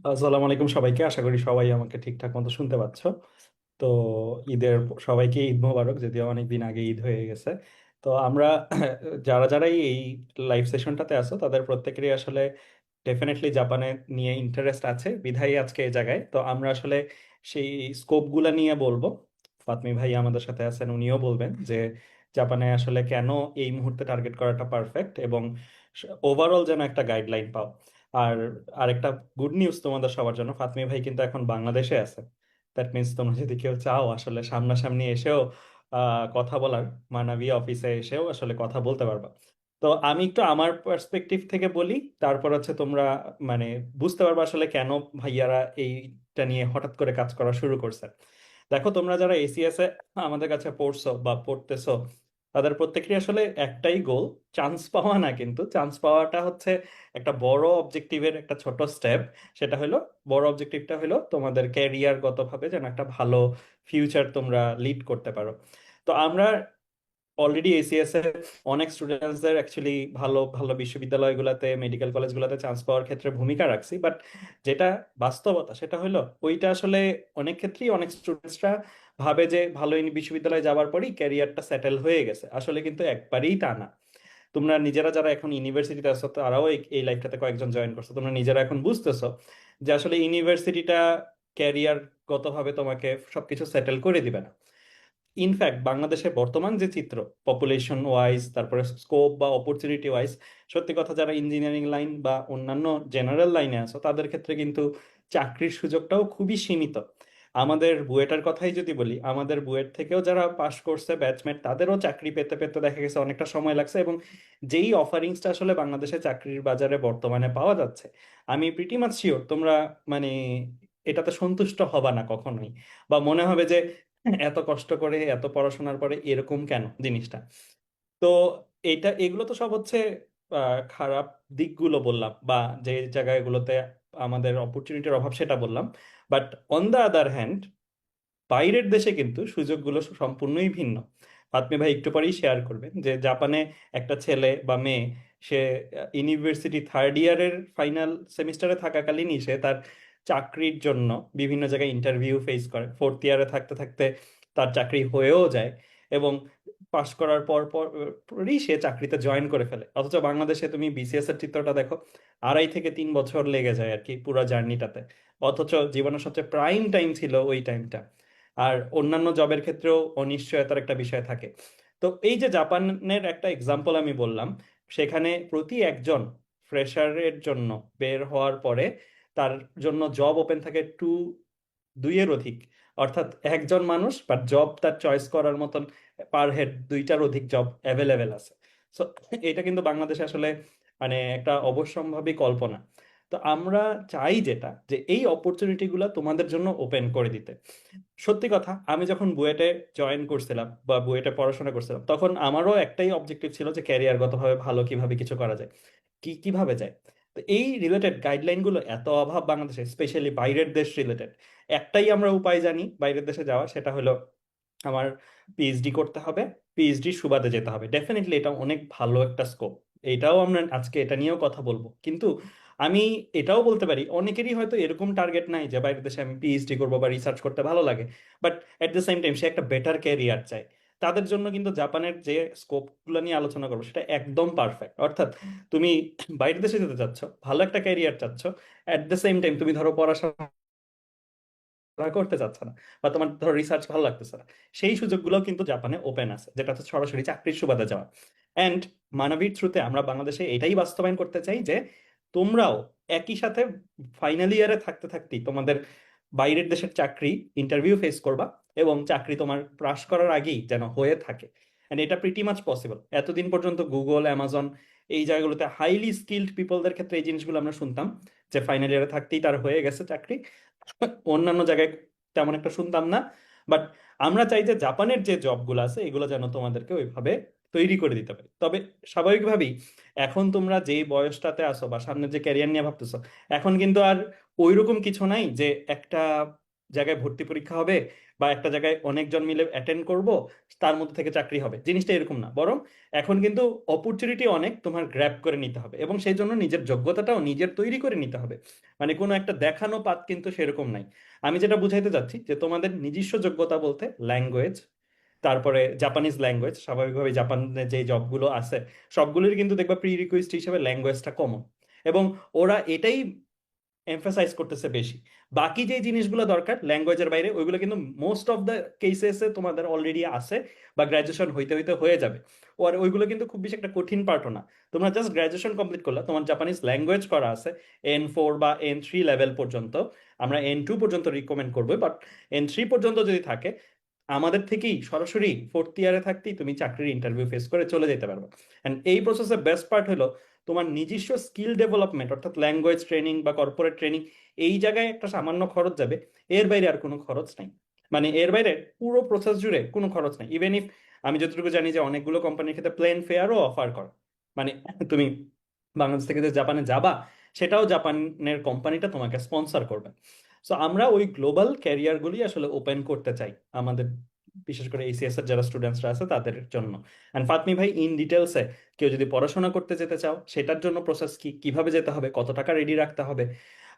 আসসালামু আলাইকুম সবাইকে, আশা করি সবাই আমাকে ঠিকঠাক মতো শুনতে পাচ্ছ। তো ঈদের সবাইকে ঈদ মোবারক, যদিও অনেক দিন আগে ঈদ হয়ে গেছে। তো আমরা যারা যারাই এই লাইভ সেশনটাতে আছো তাদের প্রত্যেকেরই আসলে ডেফিনেটলি জাপানে নিয়ে ইন্টারেস্ট আছে, বিধায় আজকে এই জায়গায়। তো আমরা আসলে সেই স্কোপগুলা নিয়ে বলবো। ফাতমি ভাই আমাদের সাথে আছেন, উনিও বলবেন যে জাপানে আসলে কেন এই মুহূর্তে টার্গেট করাটা পারফেক্ট, এবং ওভারঅল যেন একটা গাইডলাইন পাও। আর আরেকটা গুড নিউজ তোমাদের সবার জন্য, ফাতমি ভাই কিন্তু এখন বাংলাদেশে আছে। দ্যাট মিনস তোমরা যদি কেউ চাও আসলে সামনাসামনি এসেও কথা বলার, মানাবী অফিসে এসেও আসলে কথা বলতে পারবা। তো আমি একটু আমার পার্সপেক্টিভ থেকে বলি, তারপর হচ্ছে তোমরা মানে বুঝতে পারবে আসলে কেন ভাইয়ারা এইটা নিয়ে হঠাৎ করে কাজ করা শুরু করছে। দেখো, তোমরা যারা এসিএস এ আমাদের কাছে পড়ছো বা পড়তেছো, তাদের প্রত্যেকেরই আসলে একটাই গোল, চান্স পাওয়া না, কিন্তু চান্স পাওয়াটা হচ্ছে একটা বড় অবজেক্টিভের একটা ছোট স্টেপ। সেটা হলো, বড় অবজেক্টিভটা হলো তোমাদের ক্যারিয়ার গতভাবে যেন একটা ভালো ফিউচার তোমরা লিড করতে পারো। তো আমরা অলরেডি এসিএস এ অনেক স্টুডেন্টসদের অ্যাকচুয়ালি ভালো ভালো বিশ্ববিদ্যালয়গুলোতে, মেডিকেল কলেজগুলোতে চান্স পাওয়ার ক্ষেত্রে ভূমিকা রাখছি, বাট যেটা বাস্তবতা সেটা হলো ওইটা আসলে অনেক ক্ষেত্রেই অনেক স্টুডেন্টসরা ভাবে যে ভালো বিশ্ববিদ্যালয়ে যাওয়ার পরেই ক্যারিয়ারটা সেটেল হয়ে গেছে, আসলে কিন্তু একবারেই তা না। তোমরা নিজেরা যারা এখন ইউনিভার্সিটিতে আছো, তারাও এই লাইফটাতে কয়েকজন জয়েন করছো, তোমরা নিজেরা এখন বুঝতেছো যে আসলে ইউনিভার্সিটিটা ক্যারিয়ার গতভাবে তোমাকে সবকিছু সেটেল করে দিবে না। ইনফ্যাক্ট বাংলাদেশের বর্তমান যে চিত্র, পপুলেশন ওয়াইজ, তারপরে স্কোপ বা অপরচুনিটি ওয়াইজ, সত্যি কথা যারা ইঞ্জিনিয়ারিং লাইন বা অন্যান্য জেনারেল লাইনে আছো তাদের ক্ষেত্রে কিন্তু চাকরির সুযোগটাও খুবই সীমিত। আমাদের বুয়েটার কথাই যদি বলি, আমাদের বুয়েট থেকেও যারা পাশ করছে ব্যাচমেট, তাদেরও চাকরি পেতে পেতে দেখা গেছে অনেকটা সময় লাগছে, এবং যেই অফারিংসটা আসলে বাংলাদেশে চাকরির বাজারে বর্তমানে পাওয়া যাচ্ছে, আমি প্রিটি মাচ শিওর তোমরা মানে এটাতে সন্তুষ্ট হবা না কখনোই, বা মনে হবে যে এত কষ্ট করে এত পড়াশোনার পরে এরকম কেন জিনিসটা। তো এগুলো তো সব হচ্ছে খারাপ দিকগুলো বললাম, বা যে জায়গাগুলোতে আমাদের অপরচুনিটির অভাব সেটা বললাম। But on the other hand, বাইরের দেশে কিন্তু সুযোগগুলো সম্পূর্ণই ভিন্ন। ফাতমি ভাই একটু পরেই শেয়ার করবেন যে জাপানে একটা ছেলে বা মেয়ে, সে ইউনিভার্সিটি থার্ড ইয়ারের ফাইনাল সেমিস্টারে থাকাকালীনই সে তার চাকরির জন্য বিভিন্ন জায়গায় ইন্টারভিউ ফেস করে, ফোর্থ ইয়ারে থাকতে থাকতে তার চাকরি হয়েও যায়, এবং পাশ করার পরই সে চাকরিতে জয়েন করে ফেলে। অথচ বাংলাদেশে তুমি বিসিএস এর চিত্রটা দেখো, 2.5 থেকে 3 বছর লেগে যায় আর কি পুরো জার্নিটাতে। অথচ জীবনের সবচেয়ে প্রাইম টাইম ছিল ওই টাইমটা। আর অন্যান্য জবের ক্ষেত্রেও অনিশ্চয়তার একটা বিষয় থাকে। তো এই যে জাপানের একটা এক্সাম্পল আমি বললাম, সেখানে প্রতি একজন ফ্রেশারের জন্য বের হওয়ার পরে তার জন্য জব ওপেন থাকে দুইয়ের অধিক। অর্থাৎ একজন মানুষ বা জব তার চয়েস করার মতন পার হেড 2টার অধিক জব অ্যাভেলেবেল আছে। সো এটা কিন্তু বাংলাদেশে আসলে মানে একটা অবশ্যম্ভাবী কল্পনা। তো আমরা চাই যেটা, যে এই অপরচুনিটি গুলা তোমাদের জন্য ওপেন করে দিতে। সত্যি কথা, আমি যখন বুয়েটে জয়েন করছিলাম বা বুয়েটে পড়াশোনা করছিলাম, তখন আমারও একটাই অবজেক্টিভ ছিল যে ক্যারিয়ারগতভাবে ভালো কিভাবে কিছু করা যায়, কিভাবে যায়। তো এই রিলেটেড গাইডলাইন গুলো এত অভাব বাংলাদেশে, স্পেশালি বাইরের দেশ রিলেটেড। একটাই আমরা উপায় জানি বাইরের দেশে যাওয়া, সেটা হলো আমার পিএইচডি করতে হবে, পিএইচডি সুবাদে যেতে হবে। ডেফিনেটলি এটা অনেক ভালো একটা স্কোপ, এটাও আমরা আজকে এটা নিয়েও কথা বলবো। কিন্তু আমি এটাও বলতে পারি, অনেকেরই হয়তো এরকম টার্গেট নাই যে বাইরের দেশে আমি পিএইচডি করবো বা রিসার্চ করতে ভালো লাগে, but at the same time সে একটা বেটার ক্যারিয়ার চায়। তাদের জন্য কিন্তু জাপানের যে স্কোপগুলো নিয়ে আলোচনা করবো সেটা একদম পারফেক্ট। অর্থাৎ তুমি বাইরের দেশে যেতে চাচ্ছ, ভালো একটা ক্যারিয়ার চাচ্ছ, এট দ্য সেম টাইম তুমি ধরো পড়াশোনা করতে চাচ্ছে না, বা তোমার ধরো রিসার্চ ভালো লাগতেছে না, সেই সুযোগগুলো কিন্তু জাপানে ওপেন আছে, যেটা হচ্ছে সরাসরি চাকরির সুবাদে যাওয়া। অ্যান্ড মানবীর থ্রুতে আমরা বাংলাদেশে এটাই বাস্তবায়ন করতে চাই যে তোমরাও একই সাথে ফাইনাল ইয়ারে থাকতে থাকতেই তোমাদের বাইরের দেশের চাকরি ইন্টারভিউ ফেস করবা, এবং চাকরি তোমার পাশ করার আগেই যেন হয়ে থাকে। এন্ড এটা প্রিটি মাচ পসিবল। এতদিন পর্যন্ত গুগল, অ্যামাজন, এই জায়গাগুলোতে হাইলি স্কিল্ড পিপলদের ক্ষেত্রে এই জিনিসগুলো আমরা শুনতাম যে ফাইনাল ইয়ারে থাকতেই তার হয়ে গেছে চাকরি। অন্যান্য জায়গায় তেমন একটা শুনতাম না। বাট আমরা চাই যে জাপানের যে জবগুলো আছে এগুলো যেন তোমাদেরকে ওইভাবে তৈরি করে দিতে পারে। তবে স্বাভাবিকভাবেই এখন তোমরা যেই বয়সটাতে আসো বা সামনে যে ক্যারিয়ার নিয়ে ভাবতেছো, এখন কিন্তু আর ওইরকম কিছু নাই যে একটা জায়গায় ভর্তি পরীক্ষা হবে, বা একটা জায়গায় অনেকজন মিলে অ্যাটেন্ড করব, তার মধ্যে থেকে চাকরি হবে, জিনিসটা এরকম না। বরং এখন কিন্তু অপরচুনিটি অনেক, তোমার গ্র্যাব করে নিতে হবে এবং সেই জন্য নিজের যোগ্যতাটাও নিজের তৈরি করে নিতে হবে। মানে কোনো একটা দেখানো পাত কিন্তু সেরকম নাই। আমি যেটা বুঝাইতে চাচ্ছি যে তোমাদের নিজস্ব যোগ্যতা বলতে ল্যাঙ্গুয়েজ, তারপরে জাপানিজ ল্যাঙ্গুয়েজ, স্বাভাবিকভাবে জাপানে যে জবগুলো আছে সবগুলোর কিন্তু দেখবা প্রি রিকোয়েস্ট হিসেবে ল্যাঙ্গুয়েজটা কমন, এবং ওরা এটাই এমফাসাইজ করতেছে বেশি। বাকি যে জিনিসগুলো দরকার ল্যাঙ্গুয়েজের বাইরে, ওইগুলো কিন্তু মোস্ট অফ দ্য কেসেসে তোমাদের অলরেডি আছে বা গ্রাজুয়েশন হইতে হইতে হয়ে যাবে। আর ওইগুলো কিন্তু খুব বেশি একটা কঠিন পার্টও না। তোমরা জাস্ট গ্রাজুয়েশন কমপ্লিট করলে তোমার জাপানিজ ল্যাঙ্গুয়েজ করা আছে N4 বা N3 লেভেল পর্যন্ত, আমরা N2 পর্যন্ত রিকমেন্ড করবো, বাট N3 পর্যন্ত যদি থাকে আমাদের থেকেই সরাসরি ফোর্থ ইয়ারে থাকতেই তুমি চাকরির ইন্টারভিউ ফেস করে চলে যেতে পারবে। অ্যান্ড এই প্রসেসের বেস্ট পার্ট হলো তোমার নিজস্ব স্কিল ডেভেলপমেন্ট, অর্থাৎ ল্যাঙ্গুয়েজ ট্রেনিং বা কর্পোরেট ট্রেনিং, এই জায়গায় একটা সামান্য খরচ যাবে, এর বাইরে আর কোনো খরচ নাই। মানে এর বাইরে পুরো প্রসেস জুড়ে কোনো খরচ নাই। ইভেন ইফ আমি যতটুকু জানি যে অনেকগুলো কোম্পানির ক্ষেত্রে প্লেন ফেয়ারও অফার করে, মানে তুমি বাংলাদেশ থেকে যে জাপানে যাবা সেটাও জাপানের কোম্পানিটা তোমাকে স্পন্সর করবে। সো আমরা ওই গ্লোবাল ক্যারিয়ারগুলি আসলে ওপেন করতে চাই আমাদের, বিশেষ করে এইচএস এর যারা স্টুডেন্টসরা আছে তাদের জন্য। অ্যান্ড ফাতমি ভাই, ইন ডিটেলসে কেউ যদি পড়াশোনা করতে যেতে চাও সেটার জন্য প্রসেস কি, কিভাবে যেতে হবে, কত টাকা রেডি রাখতে হবে,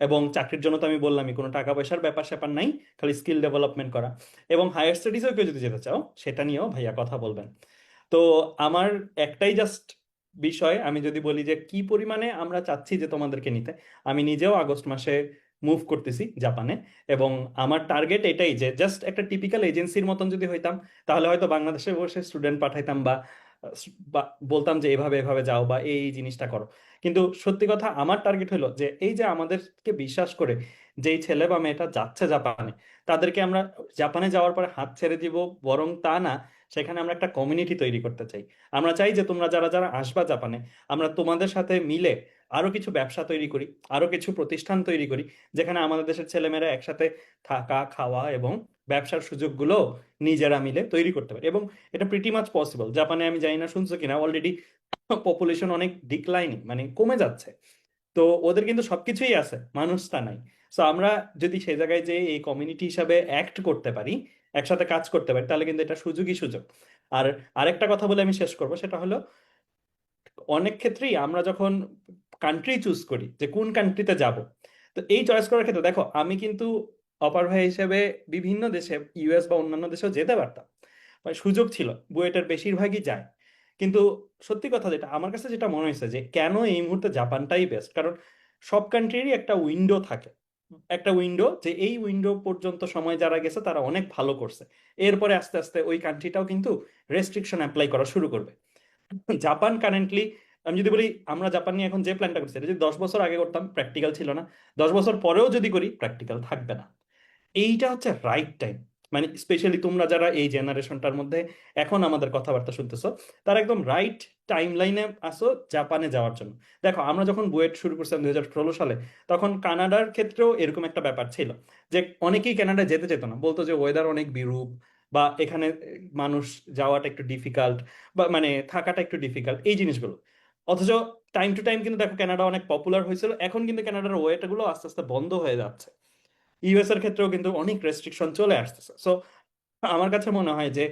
এবং চাকরির জন্য তো আমি বললামই কোনো টাকা পয়সার ব্যাপার স্যাপার নাই, খালি স্কিল ডেভেলপমেন্ট করা। এবং হায়ার স্টাডিজেও কেউ যদি যেতে চাও সেটা নিয়েও ভাইয়া কথা বলবেন। তো আমার একটাই জাস্ট বিষয়, আমি যদি বলি যে কি পরিমাণে আমরা চাচ্ছি যে তোমাদেরকে নিতে, আমি নিজেও আগস্ট মাসে মুভ করতেছি জাপানে, এবং আমার টার্গেট এটাই যে জাস্ট একটা টিপিক্যাল এজেন্সির মতন যদি হইতাম তাহলে হয়তো বাংলাদেশে বসে স্টুডেন্ট পাঠাইতাম বা বলতাম যে এভাবে এভাবে যাও বা এই জিনিসটা করো। কিন্তু সত্যি কথা আমার টার্গেট হলো যে এই যে আমাদেরকে বিশ্বাস করে যেই ছেলে বা মেয়েটা যাচ্ছে জাপানে, তাদেরকে আমরা জাপানে যাওয়ার পরে হাত ছেড়ে দিব, বরং তা না, সেখানে আমরা একটা কমিউনিটি তৈরি করতে চাই। আমরা চাই যে তোমরা যারা যারা আসবা জাপানে, আমরা তোমাদের সাথে মিলে আরো কিছু ব্যবসা তৈরি করি, আরো কিছু প্রতিষ্ঠান তৈরি করি, যেখানে আমাদের দেশের ছেলেমেয়েরা একসাথে থাকা খাওয়া এবং ব্যবসার সুযোগগুলো নিজেরা মিলে তৈরি করতে পারে। এবং এটা প্রিটি মাচ পসিবল। জাপানে আমি জানি না শুনছো কিনা, অলরেডি পপুলেশন অনেক ডিক্লাইনিং, মানে কমে যাচ্ছে। তো ওদের কিন্তু সবকিছুই আছে, মানুষটা নাই। সো আমরা যদি সেই জায়গায় যে এই কমিউনিটি হিসাবে অ্যাক্ট করতে পারি, একসাথে কাজ করতে পারি, তাহলে কিন্তু এটা সুযোগই সুযোগ। আর আরেকটা কথা বলে আমি শেষ করবো, সেটা হলো অনেক ক্ষেত্রেই আমরা যখন কান্ট্রি চুজ করি যে কোন কান্ট্রিতে যাব, তো এই চয়েস করার ক্ষেত্রে দেখো আমি কিন্তু অপার ভাই হিসেবে বিভিন্ন দেশে, ইউএস বা অন্যান্য দেশেও যেতে পারতাম, মানে সুযোগ ছিল, বুয়েটের বেশিরভাগই যায়। কিন্তু সত্যি কথা যেটা আমার কাছে যেটা মনে হয়েছে যে কেন এই মুহূর্তে জাপানটাই বেস্ট, কারণ সব কান্ট্রিরই একটা উইন্ডো থাকে, একটা উইন্ডো, যে এই উইন্ডো পর্যন্ত সময় যারা গেছে তারা অনেক ভালো করছে, এরপরে আস্তে আস্তে ওই কান্ট্রিটাও কিন্তু রেস্ট্রিকশন অ্যাপ্লাই করা শুরু করবে। জাপান কারেন্টলি, আমি যদি বলি আমরা জাপান নিয়ে এখন যে প্ল্যানটা করছি এটা যদি 10 বছর আগে করতাম প্র্যাকটিক্যাল ছিল না, 10 বছর পরেও যদি করি প্র্যাকটিক্যাল থাকবে না। এইটা হচ্ছে রাইট টাইম। মানে স্পেশালি তোমরা যারা এই জেনারেশনটার মধ্যে এখন আমাদের কথাবার্তা শুনতেছো, তারা একদম রাইট টাইম লাইনে আসো জাপানে যাওয়ার জন্য। দেখো আমরা যখন বুয়েট শুরু করছিলাম 2016 সালে, তখন কানাডার ক্ষেত্রেও এরকম একটা ব্যাপার ছিল যে অনেকেই কানাডায় যেতে যেত না, বলতো যে ওয়েদার অনেক বিরূপ, বা এখানে মানুষ যাওয়াটা একটু ডিফিকাল্ট, বা মানে থাকাটা একটু ডিফিকাল্ট, এই জিনিসগুলো। অথচ টাইম টু টাইম কিন্তু দেখো কানাডা অনেক পপুলার হয়েছিল, এখন কিন্তু কানাডার ওয়েটগুলো আস্তে আস্তে বন্ধ হয়ে যাচ্ছে। ইউএস এর ক্ষেত্রেও কিন্তু অনেক রেস্ট্রিকশন চলে আসতেছে। সো আমার কাছে মনে হয় যে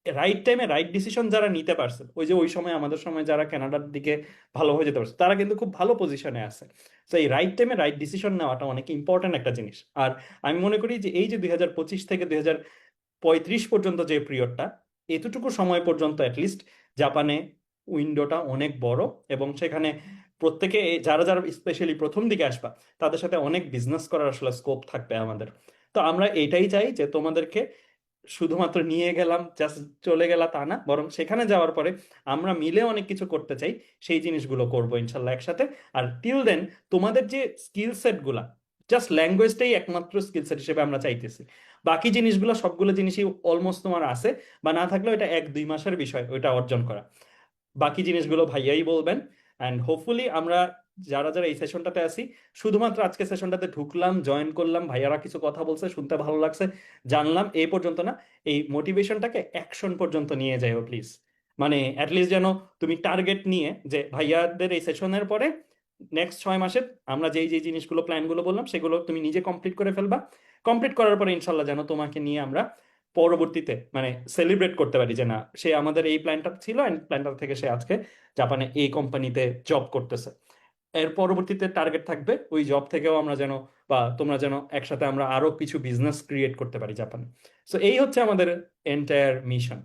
রাইট টাইমে রাইট ডিসিশন যারা নিতে পারছে, ওই যে ওই সময় আমাদের সময় যারা কানাডার দিকে ভালো হয়ে যেতে পারছে, তারা কিন্তু খুব ভালো পজিশনে আছে। তো এই রাইট টাইমে রাইট ডিসিশন নেওয়াটা অনেক ইম্পর্ট্যান্ট একটা জিনিস। আর আমি মনে করি যে এই যে 2025 থেকে 2035 পর্যন্ত যে পিরিয়ডটা, এতটুকু সময় পর্যন্ত অ্যাটলিস্ট জাপানে উইন্ডোটা অনেক বড়, এবং সেখানে প্রত্যেকে যারা যারা স্পেশালি প্রথম দিকে আসবা তাদের সাথে অনেক বিজনেস করার আসলে স্কোপ থাকবে আমাদের। তো আমরা এটাই চাই যে তোমাদেরকে শুধুমাত্র নিয়ে গেলাম জাস্ট চলে গেলা তা না, বরং সেখানে যাওয়ার পরে আমরা মিলে অনেক কিছু করতে চাই, সেই জিনিসগুলো করবো ইনশাল্লাহ একসাথে। আর টিল দেন তোমাদের যে স্কিল সেট গুলা, জাস্ট ল্যাঙ্গুয়েজটাই একমাত্র স্কিল সেট হিসেবে আমরা চাইতেছি, বাকি জিনিসগুলো সবগুলো জিনিসই অলমোস্ট তোমার আছে, বা না থাকলেও এটা 1-2 মাসের বিষয় ওইটা অর্জন করা। বাকি জিনিসগুলো ভাইয়াই বলবেন। অ্যান্ড হোপফুলি আমরা যারা যারা এই সেশনটাতে আছি, শুধুমাত্র আজকে সেশনটাতে ঢুকলাম, জয়েন করলাম, ভাইয়ারা কিছু কথা বলছে, শুনতে ভালো লাগছে, জানলাম, এই পর্যন্ত না, এই মোটিভেশনটাকে অ্যাকশন পর্যন্ত নিয়ে যাও প্লিজ। মানে অ্যাটলিস্ট যেন তুমি টার্গেট নিয়ে যে ভাইয়াদের এই সেশনের পরে নেক্সট 6 মাসে আমরা যেই যেই জিনিসগুলো প্ল্যানগুলো বললাম সেগুলো তুমি নিজে কমপ্লিট করে ফেলবা। কমপ্লিট করার পরে ইনশাল্লাহ যেন তোমাকে নিয়ে আমরা পরবর্তীতে মানে সেলিব্রেট করতে পারি যে না, সে আমাদের এই প্ল্যানটা ছিল এন্ড প্ল্যানটা থেকে সে আজকে জাপানে এই কোম্পানিতে জব করতেছে। এর পরবর্তীতে টার্গেট থাকবে ওই জব থেকেও আমরা যেন, বা তোমরা যেন একসাথে আমরা আরো কিছু বিজনেস ক্রিয়েট করতে পারি জাপানে। সো এই হচ্ছে আমাদের এন্টায়ার মিশন।